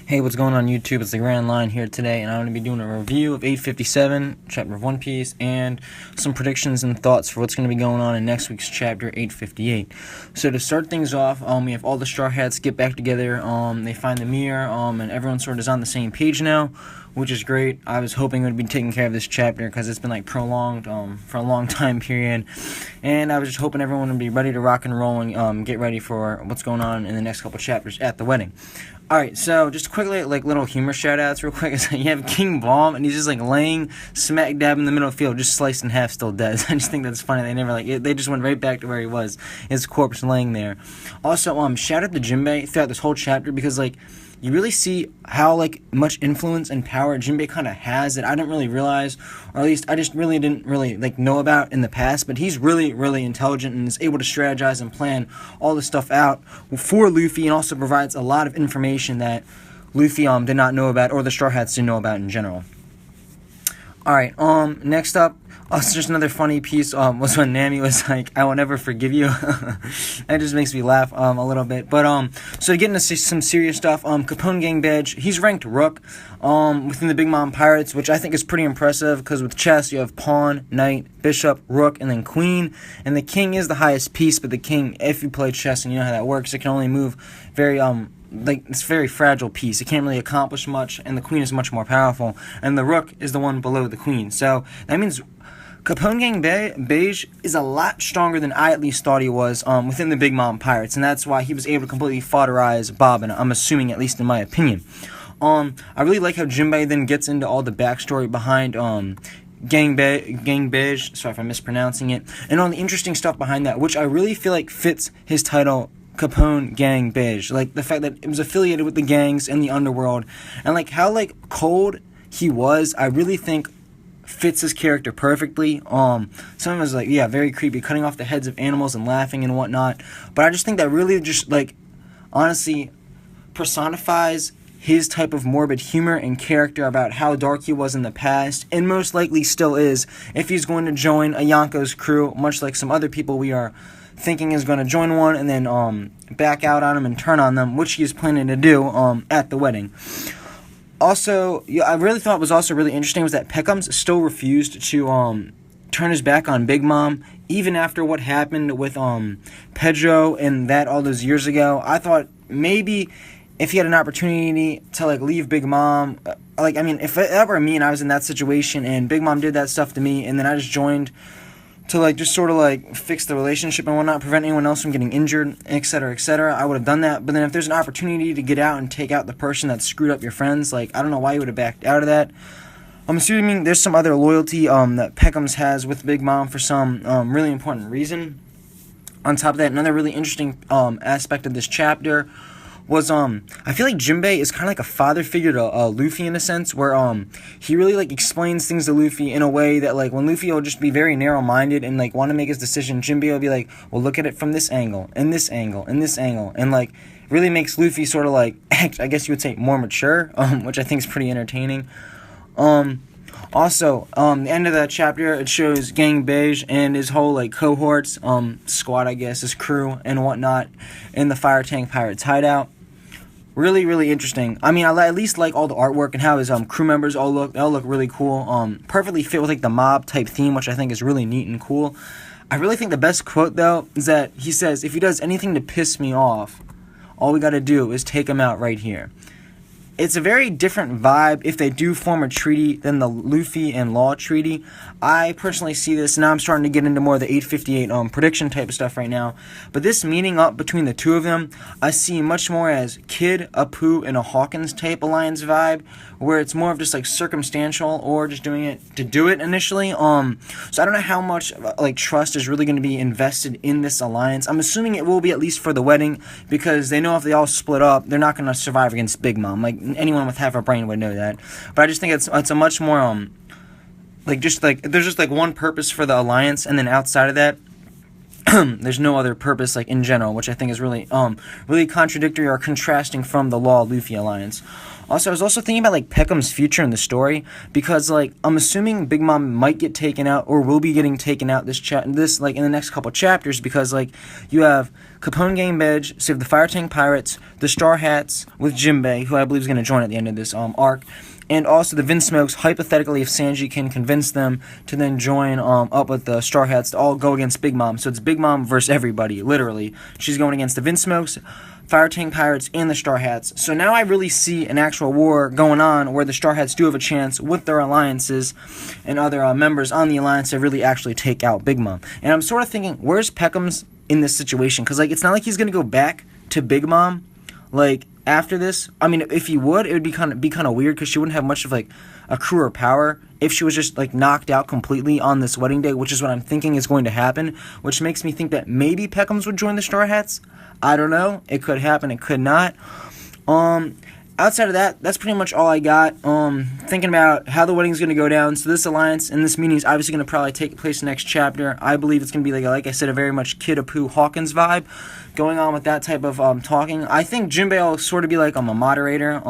Hey, what's going on YouTube? It's the Grand Line here today, and I'm going to be doing a review of 857, chapter of One Piece, and some predictions and thoughts for what's going to be going on in next week's chapter, 858. So to start things off, we have all the Straw Hats get back together. They find the mirror, and everyone sort of is on the same page now, which is great. I was hoping it would be taking care of this chapter because it's been prolonged for a long time period, and I was just hoping everyone would be ready to rock and roll and get ready for what's going on in the next couple chapters at the wedding. Alright, so just quickly, little humor shout-outs real quick. You have King Bomb, and he's just, laying smack dab in the middle of the field, just sliced in half, still dead. I just think that's funny. They never, they just went right back to where he was. His corpse laying there. Also, shout out to Jinbei throughout this whole chapter, because, you really see how, much influence and power Jinbei kind of has that I didn't really realize, or at least I just really didn't really, know about in the past, but he's really, really intelligent and is able to strategize and plan all this stuff out for Luffy, and also provides a lot of information that Luffy, did not know about, or the Straw Hats didn't know about in general. Alright, next up, also just another funny piece, was when Nami was like, I will never forgive you. That just makes me laugh, a little bit. But, so to get into some serious stuff, Capone Gang Badge, he's ranked Rook, within the Big Mom Pirates, which I think is pretty impressive, because with chess, you have Pawn, Knight, Bishop, Rook, and then Queen, and the King is the highest piece, but the King, if you play chess and you know how that works, it can only move very, it's a very fragile piece. It can't really accomplish much, and the Queen is much more powerful, and the Rook is the one below the Queen. So that means Capone Gang Beige is a lot stronger than I at least thought he was within the Big Mom Pirates, and that's why he was able to completely foderize Bobbin, I'm assuming, at least in my opinion. I really like how Jinbei then gets into all the backstory behind Gang Beige, sorry if I'm mispronouncing it, and all the interesting stuff behind that, which I really feel like fits his title, Capone Gang Beige. The fact that it was affiliated with the gangs in the underworld, and how cold he was, I really think fits his character perfectly. Some of it was very creepy, cutting off the heads of animals and laughing and whatnot, but I just think that really just honestly personifies his type of morbid humor and character about how dark he was in the past, and most likely still is, if he's going to join a Yonko's crew, much like some other people we are thinking is going to join one and then back out on them and turn on them, which he is planning to do at the wedding. Also, I really thought was also really interesting was that Peckham's still refused to turn his back on Big Mom, even after what happened with Pedro and that all those years ago. I thought maybe if he had an opportunity to leave Big Mom, if that were me and I was in that situation and Big Mom did that stuff to me, and then I just joined to just sort of fix the relationship and whatnot, prevent anyone else from getting injured, etc., I would have done that. But then if there's an opportunity to get out and take out the person that screwed up your friends, I don't know why you would have backed out of that. I'm assuming there's some other loyalty that Peckham's has with Big Mom for some really important reason. On top of that, another really interesting aspect of this chapter was I feel like Jinbei is kind of like a father figure to Luffy in a sense, where he really explains things to Luffy in a way that when Luffy will just be very narrow-minded and want to make his decision, Jinbei will be well, look at it from this angle, and this angle, and this angle, and really makes Luffy sort of act, I guess you would say, more mature, which I think is pretty entertaining. Also, the end of that chapter, it shows Gang Beige and his whole cohorts, squad, I guess, his crew and whatnot, in the Fire Tank Pirates hideout. Really, really interesting. I mean, I at least like all the artwork and how his crew members all look. They all look really cool. Perfectly fit with the mob type theme, which I think is really neat and cool. I really think the best quote though is that he says, "If he does anything to piss me off, all we gotta do is take him out right here." It's a very different vibe if they do form a treaty than the Luffy and Law treaty. I personally see this, now I'm starting to get into more of the 858 prediction type of stuff right now. But this meeting up between the two of them, I see much more as Kid, Apu, and a Hawkins type alliance vibe, where it's more of just circumstantial or just doing it to do it initially. So I don't know how much trust is really going to be invested in this alliance. I'm assuming it will be at least for the wedding, because they know if they all split up, they're not going to survive against Big Mom. Anyone with half a brain would know that. But I just think it's a much more there's just one purpose for the alliance, and then outside of that there's no other purpose in general, which I think is really really contradictory or contrasting from the Law Luffy alliance. Also, I was also thinking about like Peckham's future in the story, because like I'm assuming Big Mom might get taken out or will be getting taken out this like in the next couple chapters, because like you have Capone getting Bedge, so you have the Fire Tank Pirates, the Straw Hats with Jinbei, who I believe is going to join at the end of this arc. And also the Vinsmokes, hypothetically, if Sanji can convince them to then join up with the Straw Hats to all go against Big Mom. So it's Big Mom versus everybody, literally. She's going against the Vinsmokes, Fire Tank Pirates, and the Straw Hats. So now I really see an actual war going on where the Straw Hats do have a chance with their alliances and other members on the alliance to really actually take out Big Mom. And I'm sort of thinking, where's Peckham's in this situation? Because like it's not like he's going to go back to Big Mom, like, after this. I mean, if he would, it would be kind of weird, because she wouldn't have much of like a crew or power if she was just like knocked out completely on this wedding day, which is what I'm thinking is going to happen, which makes me think that maybe Peckham's would join the Straw Hats. I don't know. It could happen. It could not. Outside of that, that's pretty much all I got. Thinking about how the wedding's going to go down. So this alliance and this meeting is obviously going to probably take place next chapter. I believe it's going to be like I said, a very much Kid Apu Hawkins vibe going on with that type of talking. I think Jinbei will sort of be like a moderator,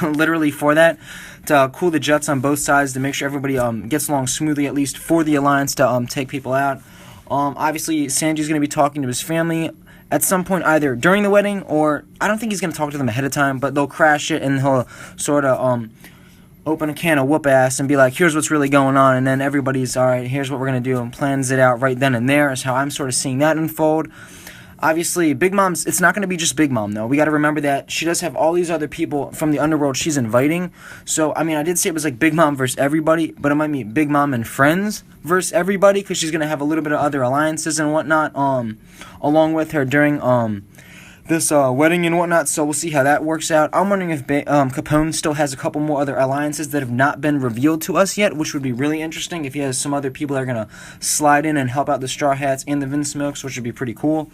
literally for that, to cool the jets on both sides, to make sure everybody gets along smoothly, at least for the alliance, to take people out. Obviously, Sanji's going to be talking to his family at some point, either during the wedding, or I don't think he's going to talk to them ahead of time, but they'll crash it and he'll sort of open a can of whoop ass and be like, here's what's really going on, and then everybody's, all right, here's what we're going to do, and plans it out right then and there, is how I'm sort of seeing that unfold. Obviously, Big Mom's, it's not going to be just Big Mom, though. We got to remember that she does have all these other people from the underworld she's inviting. So, I mean, I did say it was like Big Mom versus everybody, but it might be Big Mom and friends versus everybody, because she's going to have a little bit of other alliances and whatnot along with her during this wedding and whatnot. So we'll see how that works out. I'm wondering if Capone still has a couple more other alliances that have not been revealed to us yet, which would be really interesting if he has some other people that are going to slide in and help out the Straw Hats and the Vinsmokes, which would be pretty cool.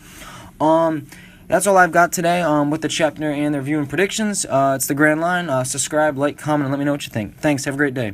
That's all I've got today with the chapter and the review and predictions. It's the Grand Line. Subscribe, like, comment, and let me know what you think. Thanks. Have a great day.